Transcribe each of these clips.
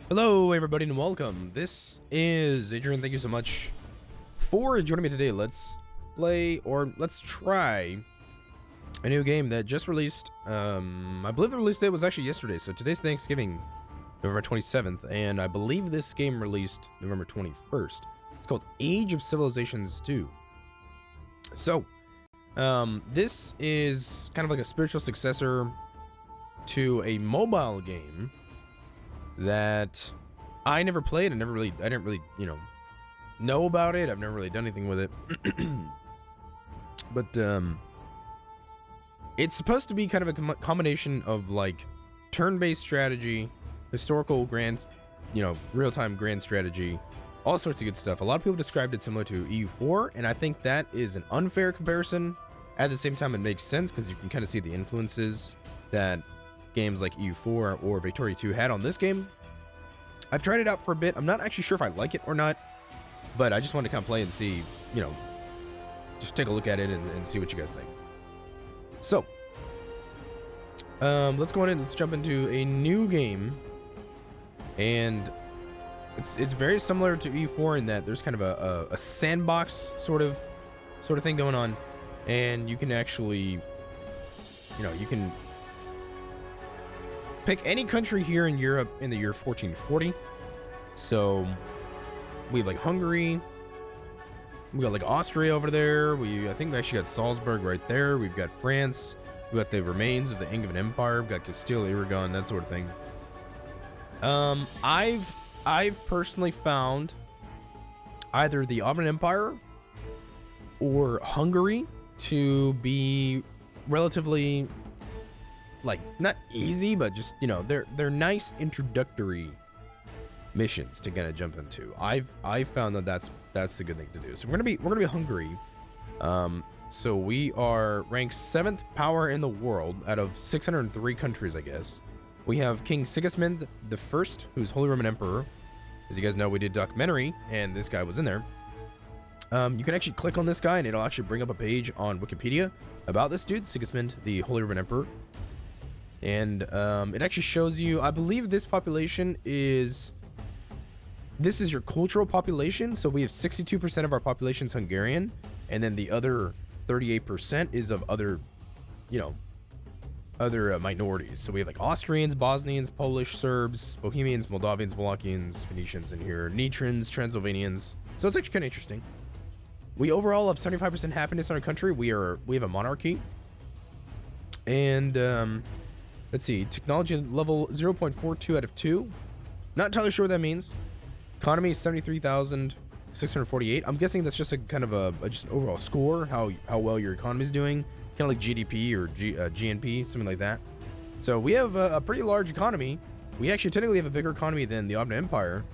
Hello everybody and welcome. This is Adrian. Thank you so much for joining me today. Let's play, or let's try, a new game that just released. I believe the release date was actually yesterday, so today's Thanksgiving, November 27th, and I believe this game released November 21st. It's called Age of Civilizations 2. So, this is kind of like a spiritual successor to a mobile game that I never played. I didn't really, know about it. I've never really done anything with it. But it's supposed to be kind of a combination of like turn-based strategy, historical grand, real-time grand strategy, all sorts of good stuff. A lot of people described it similar to EU4, and I think that is an unfair comparison. At the same time, it makes sense because you can kind of see the influences that games like EU4 or Victoria 2 had on this game. I've tried it out for a bit. I'm not actually sure if I like it or not, but I just wanted to kind of play and see, just take a look at it and see what you guys think. So, let's go on in. Let's jump into a new game, and it's very similar to EU4 in that there's kind of a sandbox sort of thing going on, and you can actually, you can pick any country here in Europe in the year 1440. So we have like Hungary, we got like Austria over there, I think we actually got Salzburg right there, we've got France, we got the remains of the Incan Empire, we've got Castile, Aragon, that sort of thing. I've personally found either the Ottoman Empire or Hungary to be relatively, like, not easy, but just, they're nice introductory missions to kind of jump into. I've found that that's the good thing to do. So we're gonna be Hungary. So we are ranked 7th power in the world out of 603 countries, I guess. We have King Sigismund the First, who's Holy Roman Emperor. As you guys know, we did a documentary, and this guy was in there. You can actually click on this guy, and it'll actually bring up a page on Wikipedia about this dude, Sigismund, the Holy Roman Emperor. And it actually shows you, I believe this population is, this is your cultural population. So we have 62% of our population is Hungarian, and then the other 38% is of other, other minorities. So we have like Austrians, Bosnians, Polish, Serbs, Bohemians, Moldavians, Wallachians, Phoenicians in here, Nitrans, Transylvanians. So it's actually kind of interesting. We overall have 75% happiness in our country. We have a monarchy. And let's see, technology level 0.42 out of 2. Not entirely sure what that means. Economy is 73,648. I'm guessing that's just a kind of just an overall score, how well your economy is doing, kind of like GDP or GNP, something like that. So we have a pretty large economy. We actually technically have a bigger economy than the Ottoman Empire,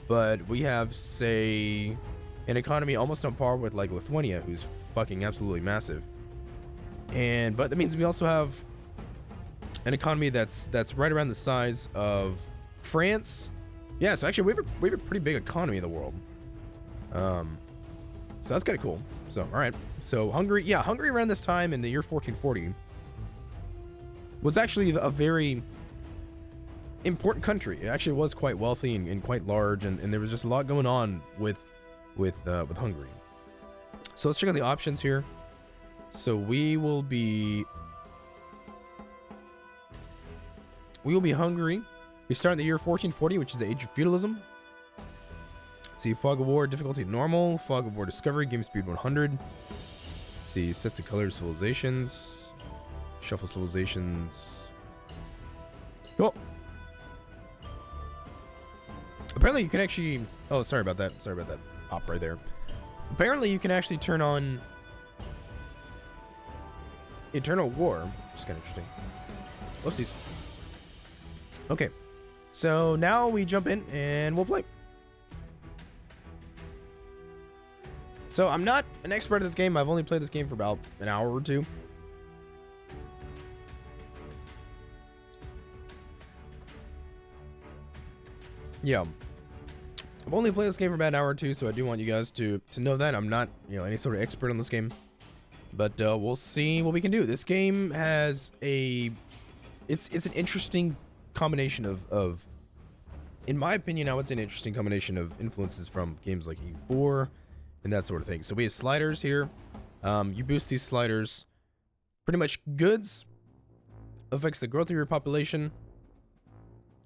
but we have, say, an economy almost on par with like Lithuania, who's fucking absolutely massive. But that means we also have an economy that's right around the size of France. Yeah, so actually we have a pretty big economy in the world. So that's kind of cool. So, all right. So Hungary around this time in the year 1440 was actually a very important country. It actually was quite wealthy and quite large, and there was just a lot going on with Hungary. So let's check out the options here. So we will be Hungary. We start in the year 1440, which is the age of feudalism. Let's see, fog of war, difficulty normal, fog of war discovery, game speed 100. Let's see, sets the colors, civilizations, shuffle civilizations. Cool. Apparently you can actually, oh, sorry about that pop right there. Apparently you can actually turn on Eternal War, which is kind of interesting. Whoopsies. Okay, so now we jump in and we'll play. So I'm not an expert at this game. I've only played this game for about an hour or two. Yeah, I've only played this game for about an hour or two, so I do want you guys to know that I'm not, any sort of expert on this game. But we'll see what we can do. This game has it's an interesting combination of in my opinion, I would say an interesting combination of influences from games like EU4 and that sort of thing. So we have sliders here. You boost these sliders. Pretty much goods affects the growth of your population.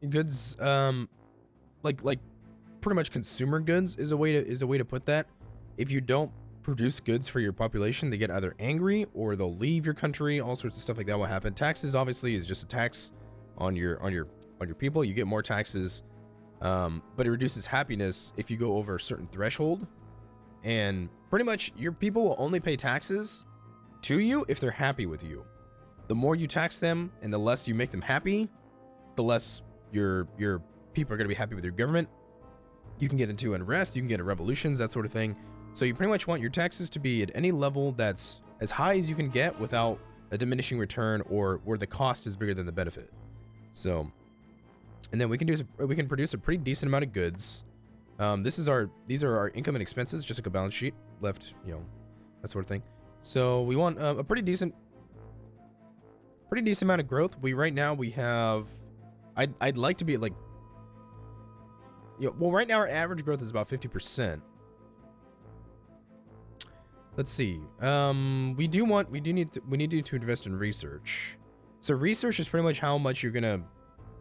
Goods, like pretty much consumer goods is a way to put that. If you don't produce goods for your population, they get either angry or they'll leave your country. All sorts of stuff like that will happen. Taxes obviously is just a tax on your people. You get more taxes, but it reduces happiness if you go over a certain threshold. And pretty much your people will only pay taxes to you if they're happy with you. The more you tax them and the less you make them happy, the less your people are going to be happy with your government. You can get into unrest, you can get into revolutions, that sort of thing. So you pretty much want your taxes to be at any level that's as high as you can get without a diminishing return or where the cost is bigger than the benefit. So, and then we can produce a pretty decent amount of goods. These are our income and expenses, just like a balance sheet left, that sort of thing. So we want a pretty decent amount of growth. Right now we have, I'd like to be at like, well, right now our average growth is about 50%. Let's see. We need to invest in research. So research is pretty much how much you're gonna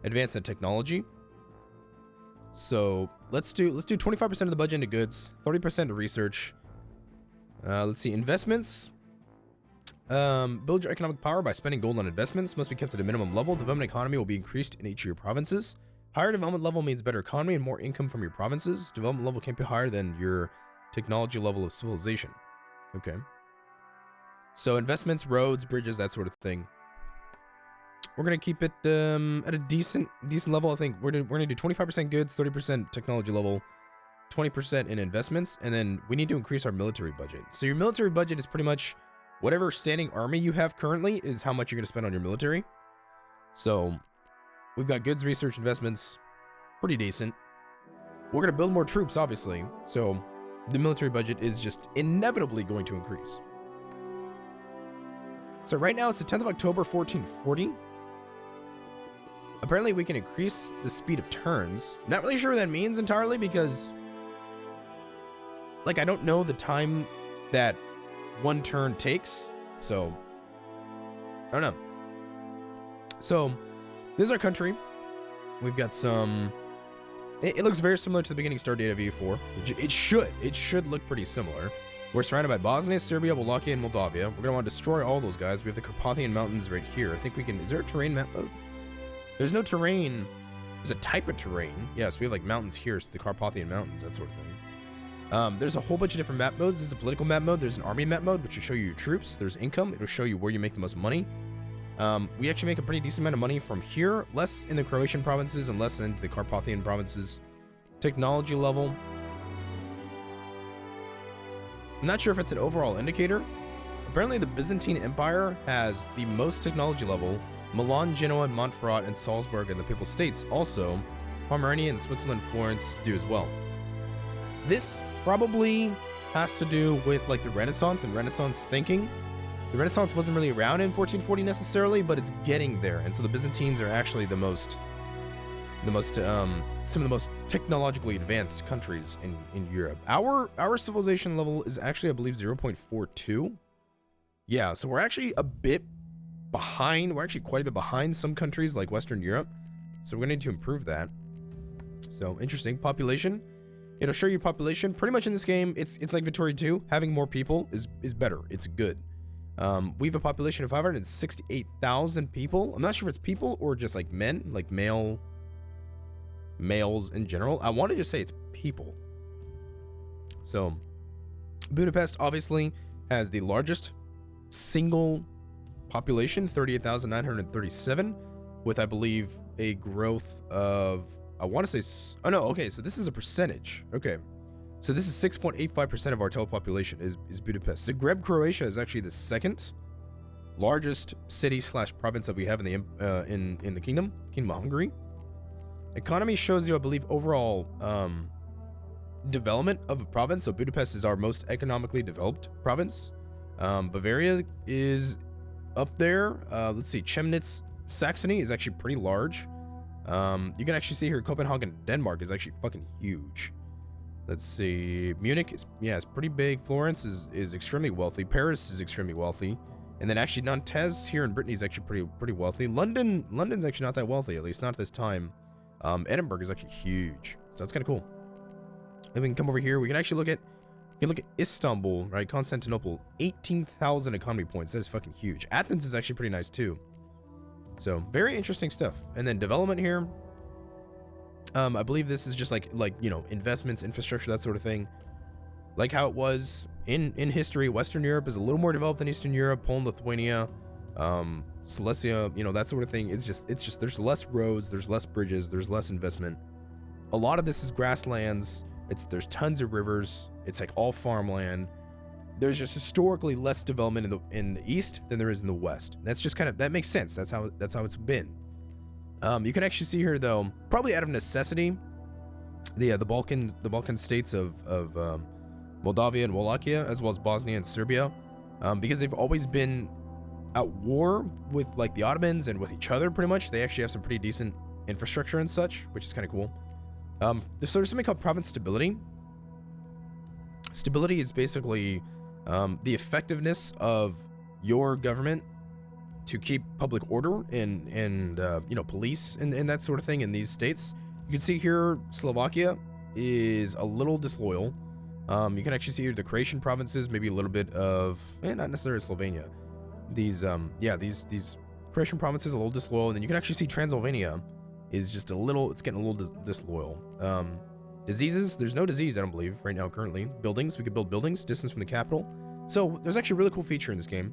advance in technology. So let's do 25% of the budget into goods, 30% to research. Let's see, investments. Build your economic power by spending gold on investments. Must be kept at a minimum level. Development economy will be increased in each of your provinces. Higher development level means better economy and more income from your provinces. Development level can't be higher than your technology level of civilization. Okay. So investments, roads, bridges, that sort of thing. We're gonna keep it at a decent level. I think we're gonna do 25% goods, 30% technology level, 20% in investments, and then we need to increase our military budget. So your military budget is pretty much whatever standing army you have currently is how much you're gonna spend on your military. So we've got goods, research, investments, pretty decent. We're gonna build more troops, obviously. So the military budget is just inevitably going to increase. So right now it's the 10th of October, 1440. Apparently we can increase the speed of turns. Not really sure what that means entirely because, like, I don't know the time that one turn takes. So, I don't know. So, this is our country. We've got some... It looks very similar to the beginning start date of EU4. It should look pretty similar. We're surrounded by Bosnia, Serbia, Wallachia, and Moldavia. We're going to want to destroy all those guys. We have the Carpathian Mountains right here. I think we can... Is there a terrain map mode? There's no terrain. There's a type of terrain. Yes, we have like mountains here. So the Carpathian Mountains, that sort of thing. There's a whole bunch of different map modes. This is a political map mode. There's an army map mode, which will show you your troops. There's income. It'll show you where you make the most money. We actually make a pretty decent amount of money from here. Less in the Croatian provinces and less into the Carpathian provinces. Technology level. I'm not sure if it's an overall indicator. Apparently the Byzantine Empire has the most technology level. Milan, Genoa, Montferrat, and Salzburg and the Papal States also. Pomerania and Switzerland, Florence do as well. This probably has to do with like the Renaissance and Renaissance thinking. The Renaissance wasn't really around in 1440 necessarily, but it's getting there. And so the Byzantines are actually some of the most technologically advanced countries in Europe. Our civilization level is actually, I believe, 0.42. Yeah, so we're actually a bit behind. We're actually quite a bit behind some countries like Western Europe. So we're gonna need to improve that. So interesting. Population. It'll show you population. Pretty much in this game, it's like Victoria 2. Having more people is better. It's good. We have a population of 568,000 people. I'm not sure if it's people or just like men, like males in general. I wanted to say it's people. So Budapest obviously has the largest single population, 38,937, with I believe a growth of, I want to say, oh no, okay, so this is a percentage. Okay, so this is 6.85% of our total population is Budapest. Zagreb, Croatia is actually the second largest city / province that we have in the kingdom of Hungary. Economy shows you, I believe, overall development of a province. So Budapest is our most economically developed province. Bavaria is up there. Let's see, Chemnitz, Saxony is actually pretty large. You can actually see here Copenhagen, Denmark is actually fucking huge. Let's see. Munich is, yeah, it's pretty big. Florence is extremely wealthy. Paris is extremely wealthy. And then actually Nantes here in Brittany is actually pretty wealthy. London's actually not that wealthy, at least not at this time. Edinburgh is actually huge. So that's kind of cool. And we can come over here. We can actually look at Istanbul, right? Constantinople, 18,000 economy points. That is fucking huge. Athens is actually pretty nice too. So very interesting stuff. And then development here. I believe this is just like, you know, investments, infrastructure, that sort of thing. Like how it was in history. Western Europe is a little more developed than Eastern Europe. Poland, Lithuania, Silesia, you know, that sort of thing. It's just there's less roads, there's less bridges, there's less investment. A lot of this is grasslands. There's tons of rivers. It's like all farmland. There's just historically less development in the east than there is in the west. That's just kind of, that makes sense. That's how it's been. You can actually see here though, probably out of necessity, the Balkan states of Moldavia and Wallachia, as well as Bosnia and Serbia, because they've always been at war with like the Ottomans and with each other pretty much. They actually have some pretty decent infrastructure and such, which is kind of cool. So there's something called province stability. Stability is basically the effectiveness of your government to keep public order and you know, police and that sort of thing in these states. You can see here Slovakia is a little disloyal. You can actually see here the Croatian provinces, maybe a little bit of, not necessarily Slovenia. These Croatian provinces a little disloyal, and then you can actually see Transylvania is just a little, it's getting a little disloyal. Diseases, there's no disease, I don't believe, right now currently. Buildings, we could build buildings, distance from the capital. So there's actually a really cool feature in this game.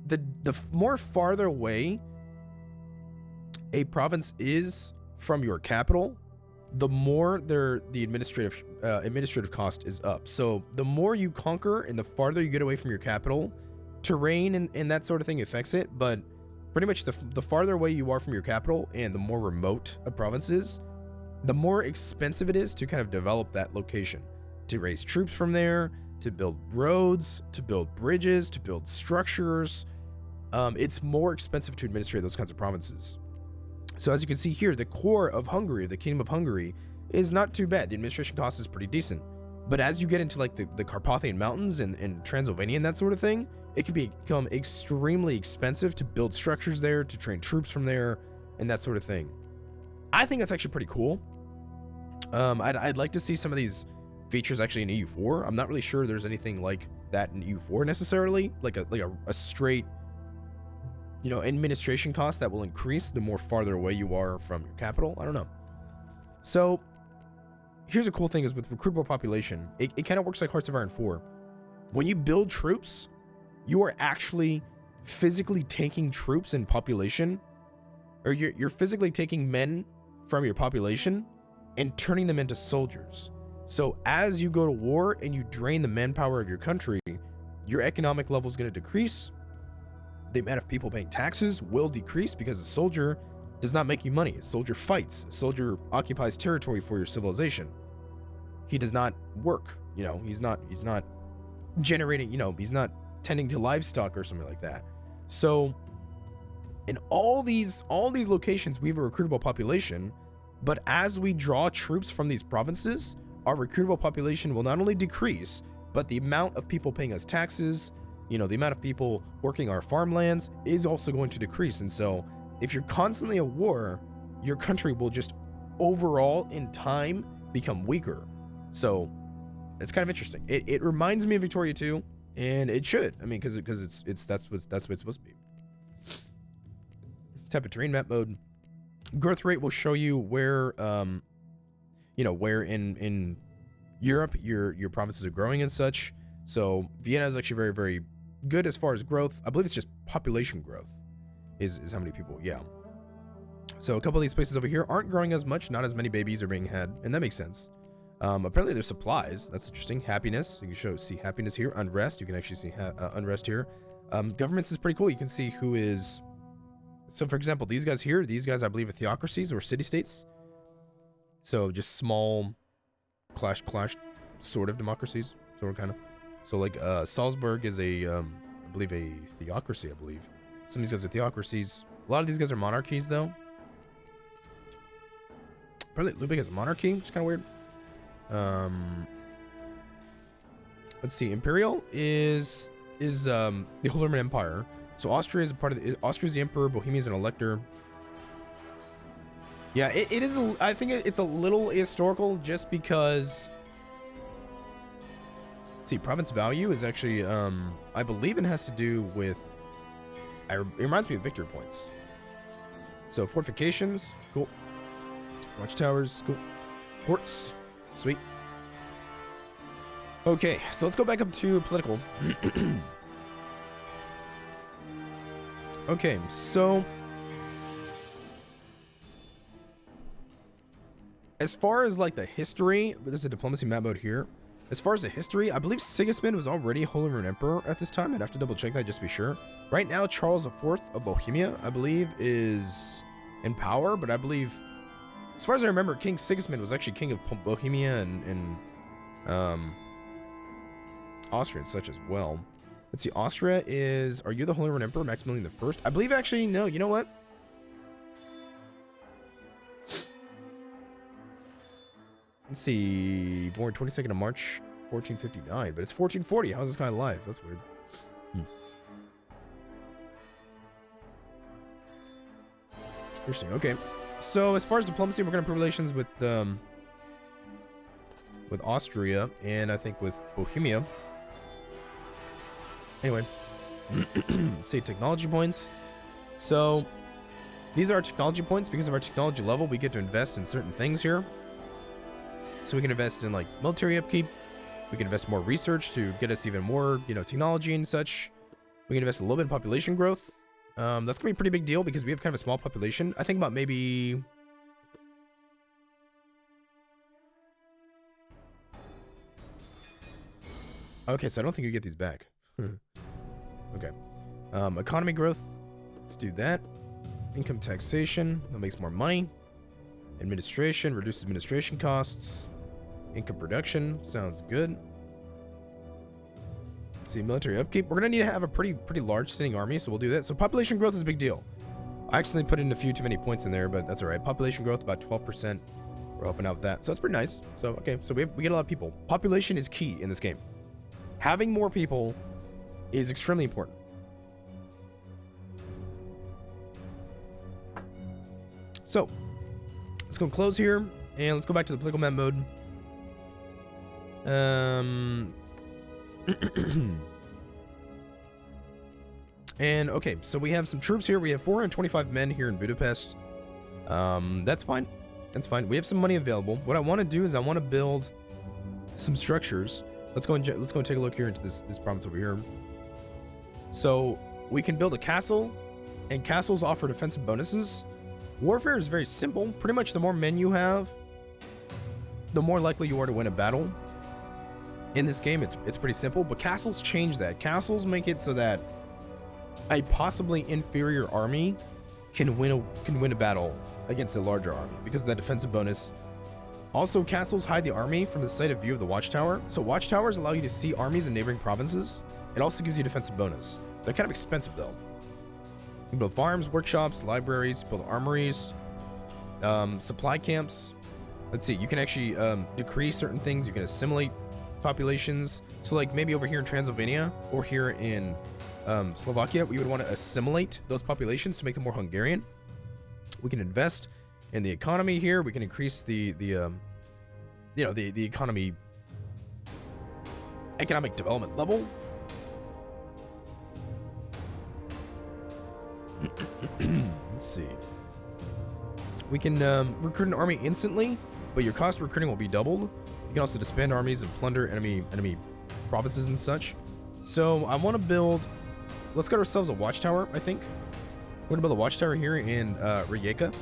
The more farther away a province is from your capital, the more the administrative cost is up. So the more you conquer and the farther you get away from your capital, terrain and that sort of thing affects it, but pretty much the farther away you are from your capital and the more remote a province is, the more expensive it is to kind of develop that location, to raise troops from there, to build roads, to build bridges, to build structures. It's more expensive to administrate those kinds of provinces. So as you can see here, the core of Hungary, the Kingdom of Hungary, is not too bad. The administration cost is pretty decent. But as you get into like the Carpathian Mountains and Transylvania and that sort of thing, it can become extremely expensive to build structures there, to train troops from there, and that sort of thing. I think that's actually pretty cool. I'd like to see some of these features actually in EU4. I'm not really sure there's anything like that in EU4 necessarily, like a straight, you know, administration cost that will increase the more farther away you are from your capital. I don't know. So here's a cool thing is with recruitable population, it kind of works like Hearts of Iron 4. When you build troops, you are actually physically taking troops in population, or you're physically taking men from your population and turning them into soldiers. So as you go to war and you drain the manpower of your country, your economic level is going to decrease. The amount of people paying taxes will decrease because a soldier does not make you money. A soldier fights. A soldier occupies territory for your civilization. He does not work. You know, he's not generating, you know, he's not tending to livestock or something like that. So in all these locations, we have a recruitable population, but as we draw troops from these provinces, our recruitable population will not only decrease, but the amount of people paying us taxes, you know, the amount of people working our farmlands is also going to decrease. And so if you're constantly at war, your country will just overall in time become weaker. So it's kind of interesting. It reminds me of Victoria 2, and it should. I mean, because that's what it's supposed to be. Type of terrain map mode. Growth rate will show you where you know, where in Europe your provinces are growing and such. So Vienna is actually very, very good as far as growth. I believe it's just population growth is how many people. Yeah. So a couple of these places over here aren't growing as much. Not as many babies are being had, and that makes sense. Apparently there's supplies. That's interesting. Happiness. You can see happiness here. Unrest. You can actually see unrest here. Governments is pretty cool. You can see who is. So for example, these guys here, these guys I believe are theocracies or city-states. So just small clash sort of democracies, sort of kind of. So like Salzburg is I believe a theocracy, I believe. Some of these guys are theocracies. A lot of these guys are monarchies though. Probably Lubeck has a monarchy, which is kind of weird. Let's see. Imperial is the Holy Roman Empire. So Austria is a part of the, Austria is the emperor. Bohemia is an elector. Yeah, it is. I think it's a little historical just because. Let's see, province value is actually, I believe it has to do with. It reminds me of victory points. So fortifications, cool. Watchtowers, cool. Ports, sweet. Okay, so let's go back up to political. Okay, so as far as like the history, there's a diplomacy map mode here. As far as the history, I believe Sigismund was already Holy Roman Emperor at this time. I'd have to double check that just to be sure. Right now, Charles IV of Bohemia, I believe, is in power, but I believe, as far as I remember, King Sigismund was actually king of Bohemia and Austria and such as well. Let's see, Austria is, are you the Holy Roman Emperor, Maximilian I? I believe actually, no, you know what? Let's see, born 22nd of March, 1459, but it's 1440. How's this guy alive? That's weird. Interesting, okay. So as far as diplomacy, we're going to improve relations with Austria, and I think with Bohemia. Anyway, let's see, technology points. So these are our technology points. Because of our technology level, we get to invest in certain things here. So we can invest in like military upkeep. We can invest more research to get us even more, you know, technology and such. We can invest a little bit in population growth. That's gonna be a pretty big deal because we have kind of a small population. I think about maybe. Okay, so I don't think you get these back. Okay. Economy growth. Let's do that. Income taxation. That makes more money. Administration. Reduces administration costs. Income production. Sounds good. Let's see. Military upkeep. We're going to need to have a pretty large standing army, so we'll do that. So population growth is a big deal. I actually put in a few too many points in there, but that's all right. Population growth, about 12%. We're helping out with that. So that's pretty nice. So, okay. So we get a lot of people. Population is key in this game. Having more people is extremely important. So, let's go close here, and let's go back to the political map mode. And, okay, so we have some troops here. We have 425 men here in Budapest. That's fine. That's fine. We have some money available. What I want to do is I want to build some structures. Let's go and take a look here into this province over here. So we can build a castle, and castles offer defensive bonuses. Warfare is very simple. Pretty much the more men you have, the more likely you are to win a battle. In this game, it's pretty simple, but castles change that. Castles make it so that a possibly inferior army can win a battle against a larger army because of that defensive bonus. Also, castles hide the army from the sight of view of the watchtower. So watchtowers allow you to see armies in neighboring provinces. It also gives you a defensive bonus. They're kind of expensive though. You can build farms, workshops, libraries, build armories, supply camps. Let's see, you can actually decrease certain things. You can assimilate populations. So like maybe over here in Transylvania or here in Slovakia, we would want to assimilate those populations to make them more Hungarian. We can invest in the economy here. We can increase the economic development level. Let's see. We can recruit an army instantly, but your cost of recruiting will be doubled. You can also disband armies and plunder enemy provinces and such. So I want to build. Let's get ourselves a watchtower. I think we're gonna build a watchtower here in Rijeka.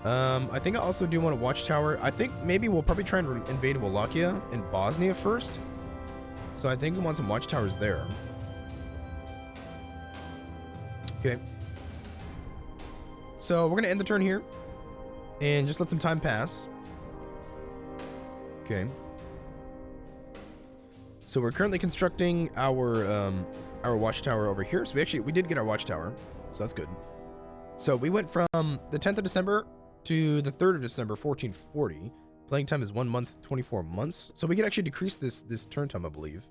I think I also do want a watchtower. I think maybe we'll probably try and invade Wallachia and Bosnia first. So I think we want some watchtowers there. Okay. So we're going to end the turn here and just let some time pass. Okay. So we're currently constructing our watchtower over here. So we did get our watchtower. So that's good. So we went from the 10th of December to the 3rd of December, 1440. Playing time is 1 month, 24 months. So we could actually decrease this turn time, I believe.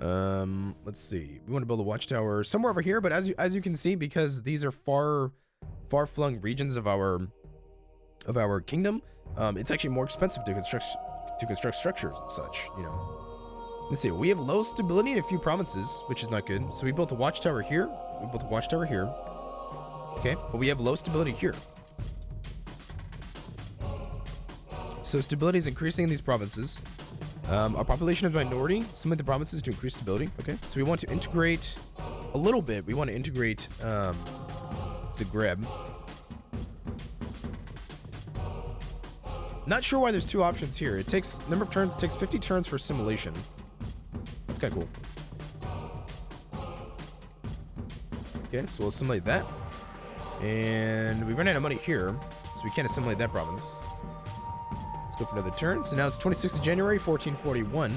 Let's see. We want to build a watchtower somewhere over here, but as you can see, because these are far-flung regions of our kingdom, it's actually more expensive to construct structures and such, you know. Let's see. We have low stability in a few provinces, which is not good. So we built a watchtower here. We built a watchtower here. Okay, but we have low stability here. So stability is increasing in these provinces. Our population is minority. Some of the provinces to increase stability. Okay, so we want to integrate a little bit. We want to integrate Zagreb. Not sure why there's two options here. It takes number of turns. It takes 50 turns for assimilation. That's kind of cool. Okay, so we'll assimilate that. And we run out of money here, so we can't assimilate that province. Go for another turn. So now it's 26th of January, 1441.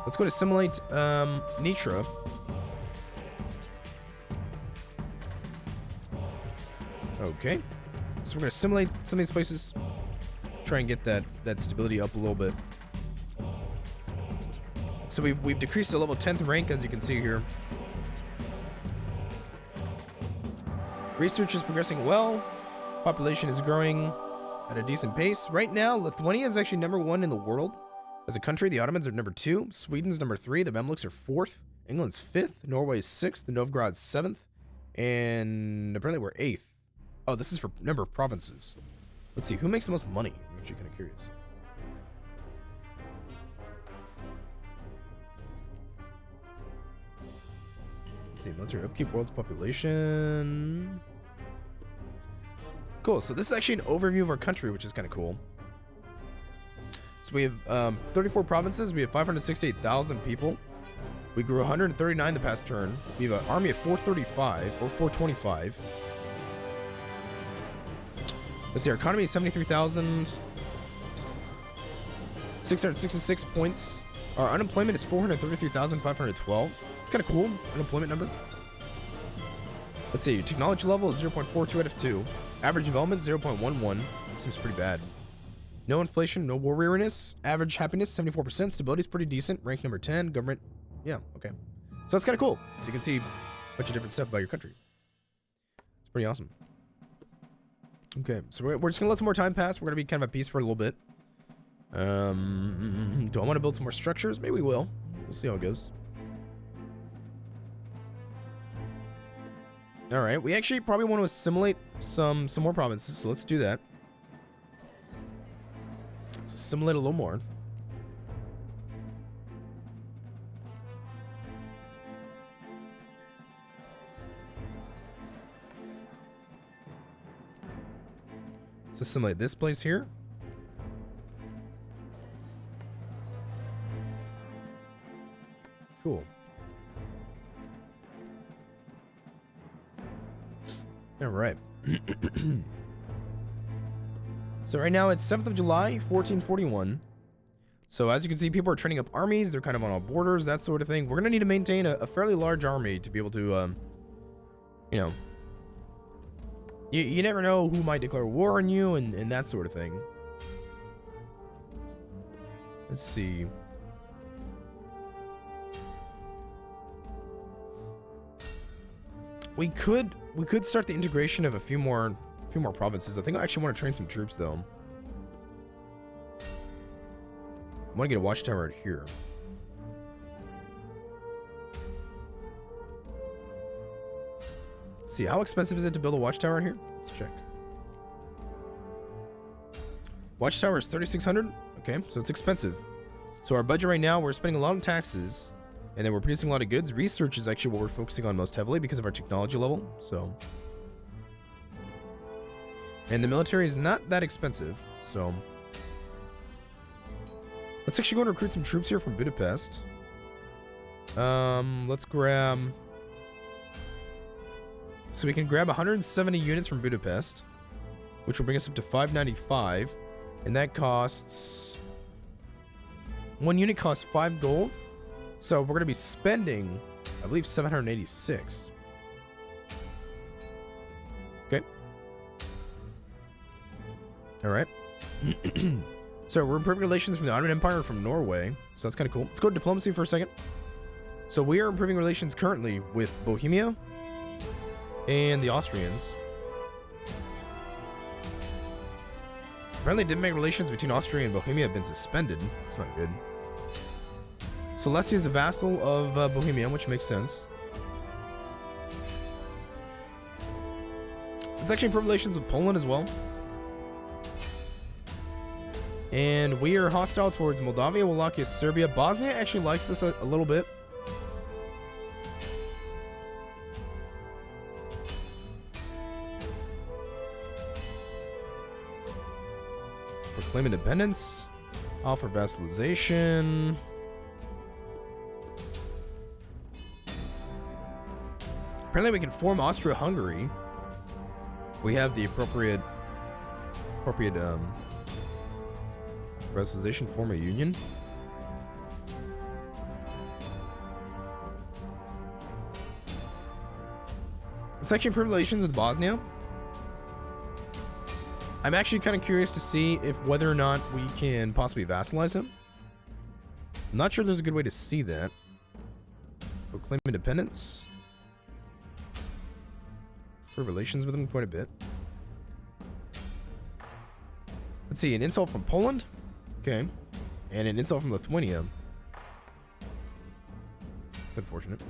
Let's go to assimilate Nitra. Okay. So we're going to assimilate some of these places. Try and get that stability up a little bit. So we've decreased to level 10th rank, as you can see here. Research is progressing well. Population is growing at a decent pace. Right now, Lithuania is actually #1 in the world. As a country, the Ottomans are #2. Sweden's #3. The Mamluks are 4th. England's 5th. Norway's 6th. Novgorod's 7th. And apparently we're 8th. Oh, this is for number of provinces. Let's see, who makes the most money? I'm actually kind of curious. Let's see, military upkeep, world's population. Cool, so this is actually an overview of our country, which is kind of cool. So we have 34 provinces. We have 568,000 people. We grew 139 the past turn. We have an army of 435 or 425. Let's see, our economy is 73,666 points. Our unemployment is 433,512. It's kind of cool, unemployment number. Let's see, technology level is 0.42 out of 2. Average development, 0.11. Seems pretty bad. No inflation, no war weariness. Average happiness, 74%. Stability is pretty decent. Rank number 10. Government, yeah, okay. So that's kind of cool. So you can see a bunch of different stuff about your country. It's pretty awesome. Okay, so we're just going to let some more time pass. We're going to be kind of at peace for a little bit. Do I want to build some more structures? Maybe we will. We'll see how it goes. All right, we actually probably want to assimilate some more provinces, so let's do that. Let's assimilate a little more. Let's assimilate this place here. Cool. All right. So right now it's 7th of July, 1441. So as you can see, people are training up armies. They're kind of on all borders, that sort of thing. We're going to need to maintain a fairly large army to be able to, you know, you never know who might declare war on you and that sort of thing. Let's see. We could start the integration of a few more provinces. I think I actually want to train some troops though. I want to get a watchtower out here. Let's see, how expensive is it to build a watchtower here? Let's check. Watchtower is 3,600. Okay, so it's expensive. So our budget right now, we're spending a lot on taxes. And then we're producing a lot of goods. Research is actually what we're focusing on most heavily because of our technology level. So, and the military is not that expensive. So, let's actually go and recruit some troops here from Budapest. Let's grab. So we can grab 170 units from Budapest, which will bring us up to 595, and that costs. One unit costs 5 gold. So we're going to be spending, I believe, 786. Okay. All right. So we're improving relations from the Ottoman Empire from Norway. So that's kind of cool. Let's go to diplomacy for a second. So we are improving relations currently with Bohemia and the Austrians. Apparently diplomatic relations between Austria and Bohemia have been suspended. It's not good. Celestia is a vassal of Bohemia, which makes sense. Let's actually improve relations with Poland as well. And we are hostile towards Moldavia, Wallachia, Serbia. Bosnia actually likes us a little bit. Proclaim independence. Offer vassalization. Apparently we can form Austria-Hungary. We have the appropriate vassalization, form a union. Let's actually improve relations with Bosnia. I'm actually kind of curious to see if whether or not we can possibly vassalize him. I'm not sure there's a good way to see that. Proclaim independence. Improve relations with him quite a bit. Let's see, an insult from Poland. Okay. And an insult from Lithuania. It's unfortunate.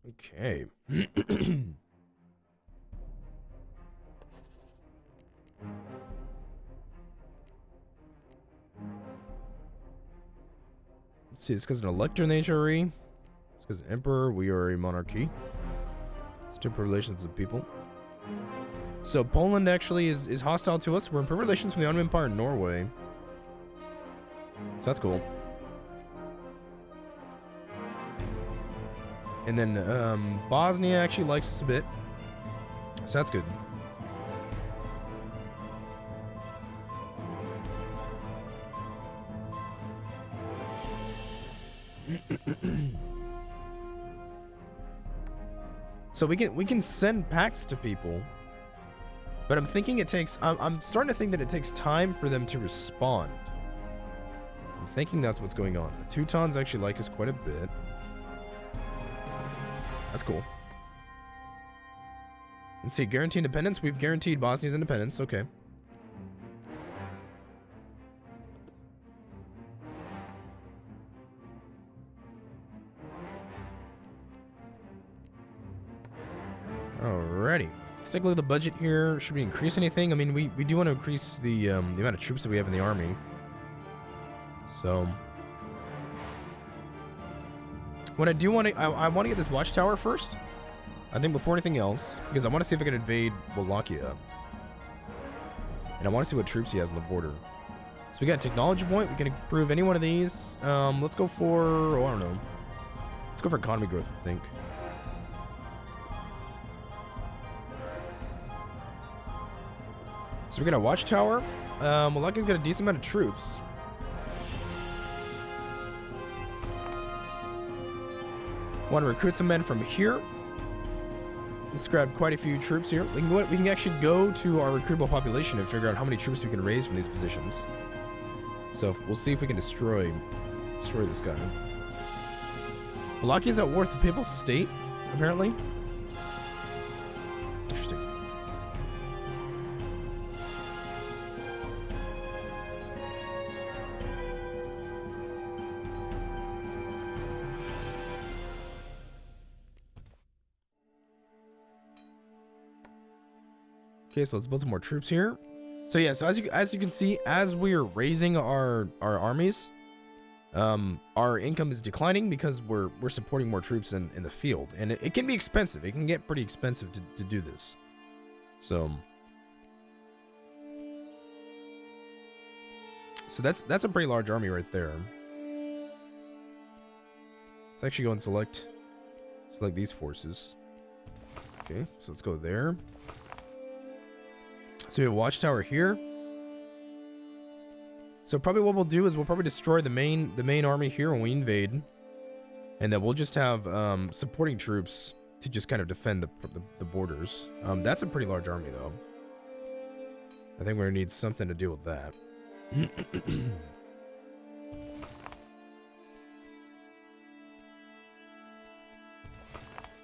Okay. Let's see, it's because an elector in the HRE. It's because an emperor. We are a monarchy. Still relations with people. So Poland actually is hostile to us. We're in relations from the Ottoman Empire in Norway. So that's cool. And then Bosnia actually likes us a bit. So that's good. So we can send packs to people, but I'm thinking it takes. I'm starting to think that it takes time for them to respond. I'm thinking that's what's going on. The Teutons actually like us quite a bit. That's cool. Let's see, guarantee independence. We've guaranteed Bosnia's independence. Okay. Alrighty. Let's take a look at the budget here. Should we increase anything? I mean, we do want to increase the amount of troops that we have in the army. So what I do want to, I want to get this watchtower first. I think before anything else, because I want to see if I can invade Wallachia. And I want to see what troops he has on the border. So we got a technology point. We can improve any one of these. Let's go for, oh, I don't know. Let's go for economy growth, I think. So we got a watchtower. Wallachia's got a decent amount of troops. Want to recruit some men from here. Let's grab quite a few troops here. We can actually go to our recruitable population and figure out how many troops we can raise from these positions. So we'll see if we can destroy this guy. Wallachia is at war with the Papal State, apparently. Interesting. Okay, so let's build some more troops here. So yeah, so as you can see, as we are raising our armies, our income is declining because we're supporting more troops in the field, and it can be expensive. It can get pretty expensive to do this. So that's a pretty large army right there. Let's actually go and select these forces. Okay, so let's go there. So we have a watchtower here. So probably what we'll do is we'll probably destroy the main army here when we invade, and then we'll just have supporting troops to just kind of defend the borders. That's a pretty large army though. I think we're gonna need something to deal with that.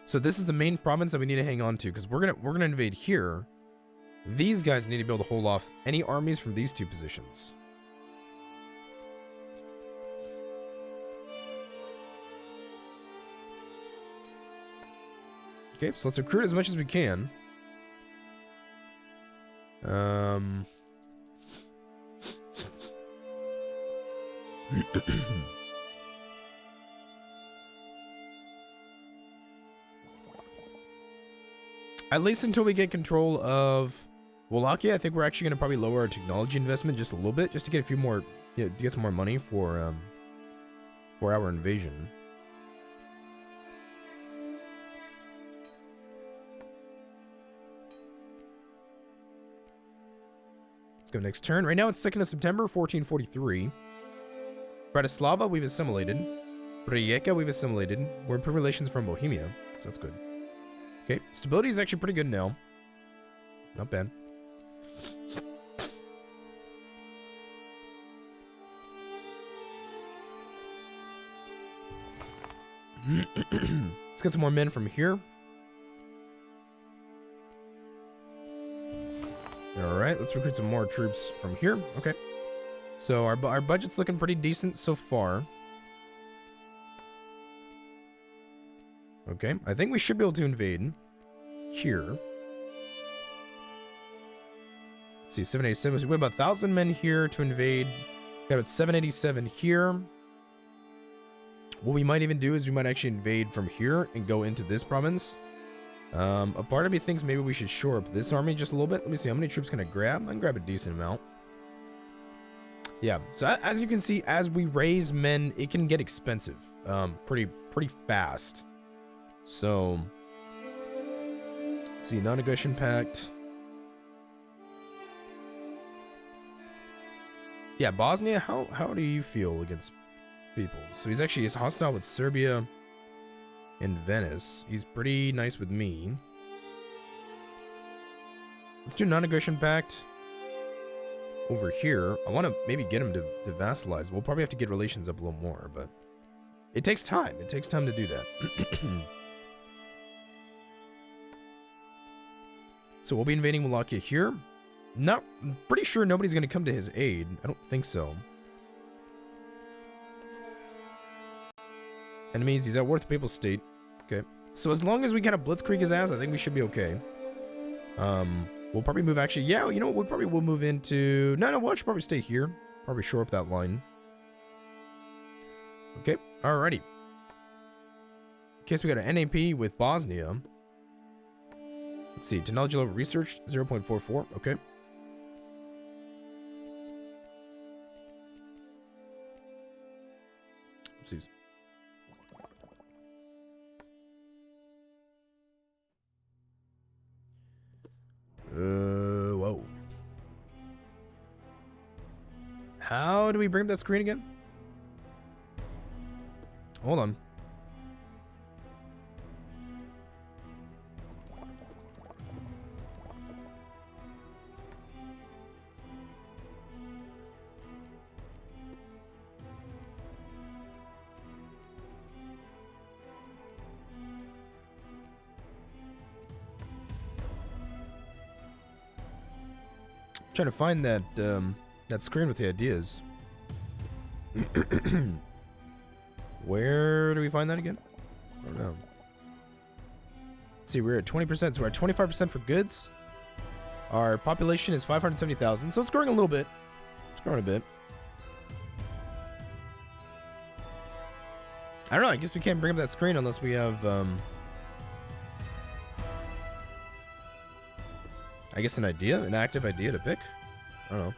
So this is the main province that we need to hang on to, because we're gonna invade here. These guys need to be able to hold off any armies from these two positions. Okay, so let's recruit as much as we can. At least until we get control of Wallachia, I think we're actually going to probably lower our technology investment just a little bit, just to get a few more, to get some more money for our invasion. Let's go next turn. Right now it's 2nd of September, 1443. Bratislava, we've assimilated. Rijeka, we've assimilated. We're in improved relations from Bohemia, so that's good. Okay, stability is actually pretty good now. Not bad. Let's get some more men from here. Alright, let's recruit some more troops from here. Okay. So our budget's looking pretty decent so far. Okay, I think we should be able to invade here. Let's see, 787. So we have about 1,000 men here to invade. We got about 787 here. What we might even do is we might actually invade from here and go into this province. A part of me thinks maybe we should shore up this army just a little bit. Let me see, how many troops can I grab? I can grab a decent amount. Yeah, so as you can see, as we raise men, it can get expensive pretty fast. So, let's see, non-aggression pact. Yeah, Bosnia, how do you feel against people? So he's hostile with Serbia and Venice. He's pretty nice with me. Let's do non-aggression pact over here. I want to maybe get him to vassalize. We'll probably have to get relations up a little more, but it takes time. It takes time to do that. So we'll be invading Wallachia here. I'm pretty sure nobody's going to come to his aid. I don't think so. Enemies, he's at war with the Papal State. Okay. So as long as we kind of blitzkrieg his ass, I think we should be okay. We'll probably move actually. Yeah, you know what? We probably will move into... No, we'll actually probably stay here. Probably shore up that line. Okay. Alrighty. In case we got an NAP with Bosnia. Let's see. Technology level research, 0.44. Okay. Oopsies. Whoa. How do we bring up that screen again? Hold on. Trying to find that that screen with the ideas. Where do we find that again? I don't know. Let's see, we're at 20%, so we're at 25% for goods. Our population is 570,000, so it's growing a little bit. It's growing a bit. I don't know, I guess we can't bring up that screen unless we have I guess an idea, an active idea to pick. I don't know.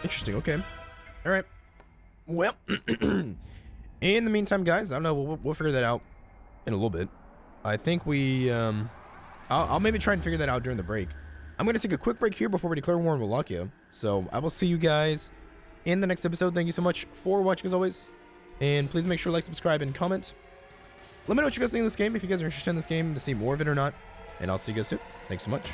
Interesting. Okay. All right. Well, in the meantime, guys, I don't know. We'll figure that out in a little bit. I think we, I'll maybe try and figure that out during the break. I'm going to take a quick break here before we declare war on Wallachia. So I will see you guys in the next episode. Thank you so much for watching as always. And please make sure to like, subscribe, and comment. Let me know what you guys think of this game, if you guys are interested in this game, to see more of it or not. And I'll see you guys soon. Thanks so much.